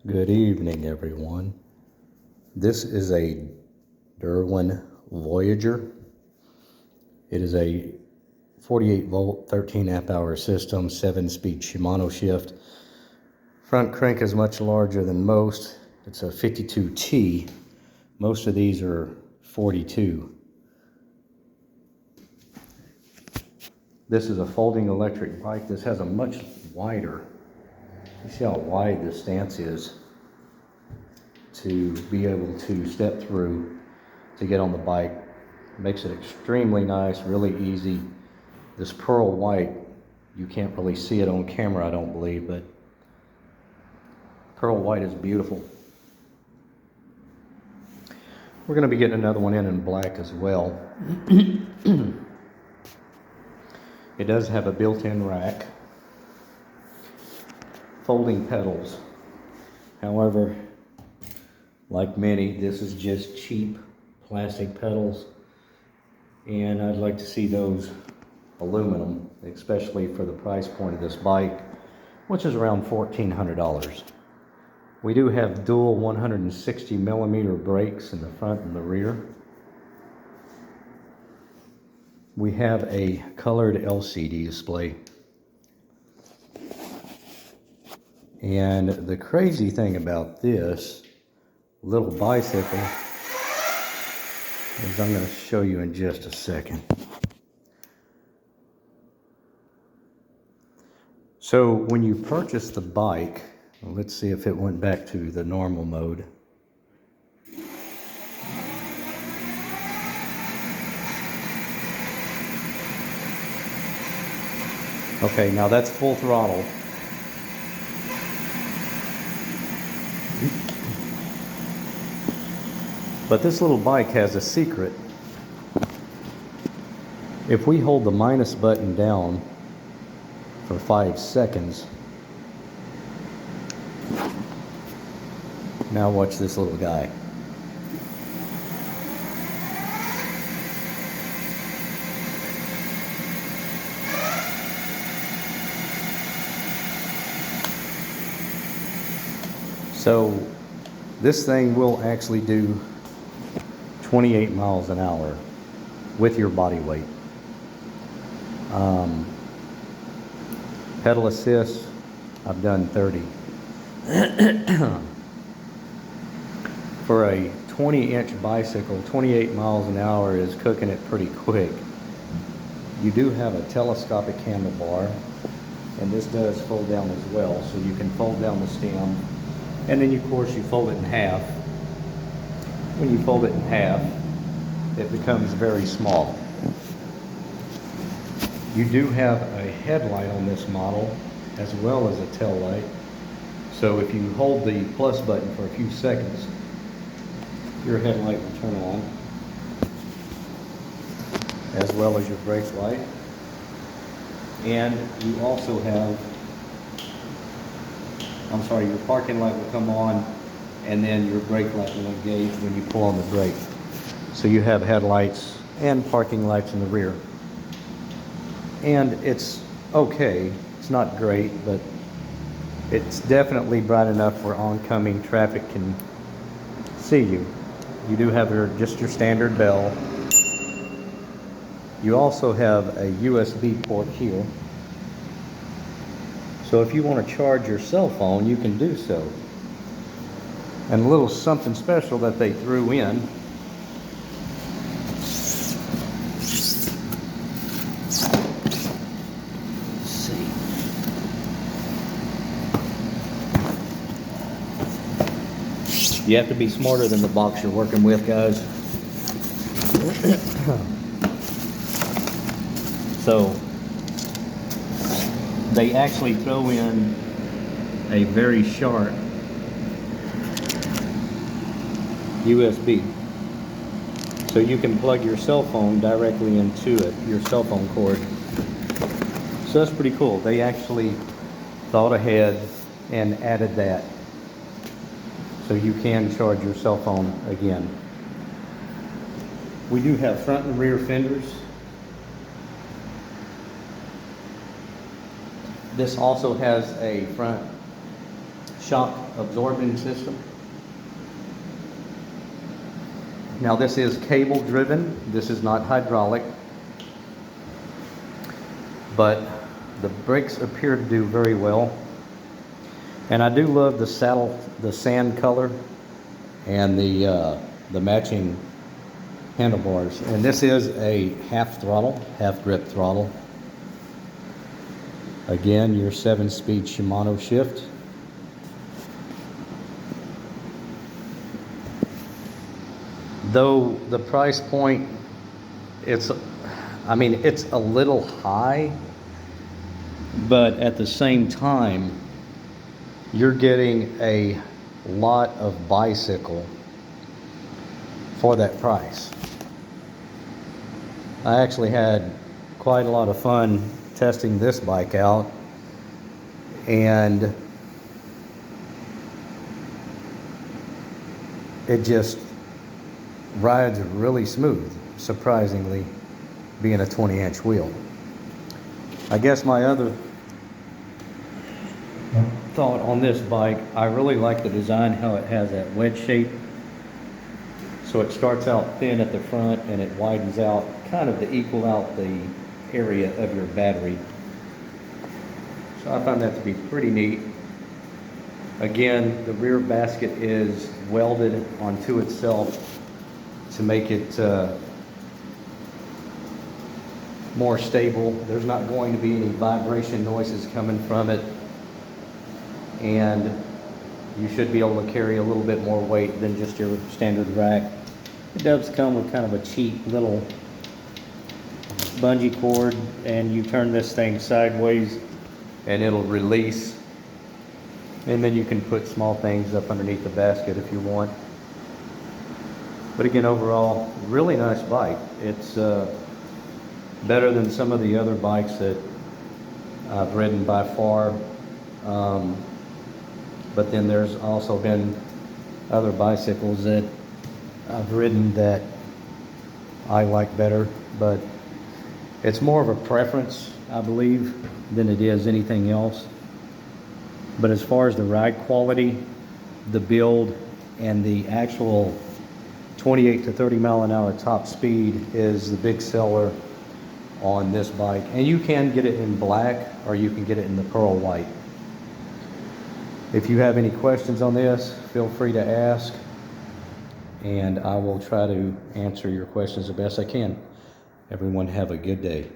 Good evening, everyone. This is a Dirwin Voyager. It is a 48 volt, 13 amp hour system, 7-speed Shimano shift. Front crank is much larger than most. It's a 52T. Most of these are 42. This is a folding electric bike. This has a much wider, you see how wide the stance is to be able to step through to get on the bike. It makes it extremely nice, really easy. This pearl white, you can't really see it on camera, I don't believe, but pearl white is beautiful. We're going to be getting another one in black as well. It does have a built-in rack, folding pedals. However, like many, this is just cheap plastic pedals, and I'd like to see those aluminum, especially for the price point of this bike, which is around $1,400. We do have dual 160 millimeter brakes in the front and the rear. We have a colored LCD display. And the crazy thing about this little bicycle is I'm going to show you in just a second. So when you purchase the bike, let's see if it went back to the normal mode. Okay, now that's full throttle. But this little bike has a secret. If we hold the minus button down for 5 seconds, now watch this little guy. So this thing will actually do 28 miles an hour with your body weight. Pedal assist, I've done 30. For a 20-inch bicycle, 28 miles an hour is cooking it pretty quick. You do have a telescopic handlebar, and this does fold down as well, so you can fold down the stem, and then of course you fold it in half. When you fold it in half, it becomes very small. You do have a headlight on this model as well as a tail light. So if you hold the plus button for a few seconds, your headlight will turn on, as well as your brake light. And you also have, your parking light will come on, and then your brake light will engage when you pull on the brake. So you have headlights and parking lights in the rear. And it's okay, it's not great, but it's definitely bright enough where oncoming traffic can see you. You do have just your standard bell. You also have a USB port here. So if you want to charge your cell phone, you can do so. And a little something special that they threw in. Let's see. You have to be smarter than the box you're working with, guys. So they actually throw in a very sharp USB, so you can plug your cell phone directly into it, your cell phone cord. So that's pretty cool. They actually thought ahead and added that, so you can charge your cell phone again. We do have front and rear fenders. This also has a front shock absorbing system. Now this is cable driven, this is not hydraulic, but the brakes appear to do very well. And I do love the sand color and the matching handlebars. And this is a half grip throttle. Again, your 7-speed Shimano shift. Though the price point, it's a little high, but at the same time, you're getting a lot of bicycle for that price. I actually had quite a lot of fun testing this bike out, and it just rides really smooth, surprisingly, being a 20-inch wheel. I guess my other thought on this bike, I really like the design, how it has that wedge shape. So it starts out thin at the front and it widens out kind of to equal out the area of your battery. So I found that to be pretty neat. Again, the rear basket is welded onto itself to make it more stable. There's not going to be any vibration noises coming from it, and you should be able to carry a little bit more weight than just your standard rack. It does come with kind of a cheap little bungee cord, and you turn this thing sideways and it'll release, and then you can put small things up underneath the basket if you want. But again, overall, really nice bike. It's better than some of the other bikes that I've ridden by far. But then there's also been other bicycles that I've ridden that I like better, but it's more of a preference, I believe, than it is anything else. But as far as the ride quality, the build, and the actual 28 to 30 mile an hour top speed is the big seller on this bike. And you can get it in black, or you can get it in the pearl white. If you have any questions on this, feel free to ask, and I will try to answer your questions the best I can. Everyone have a good day.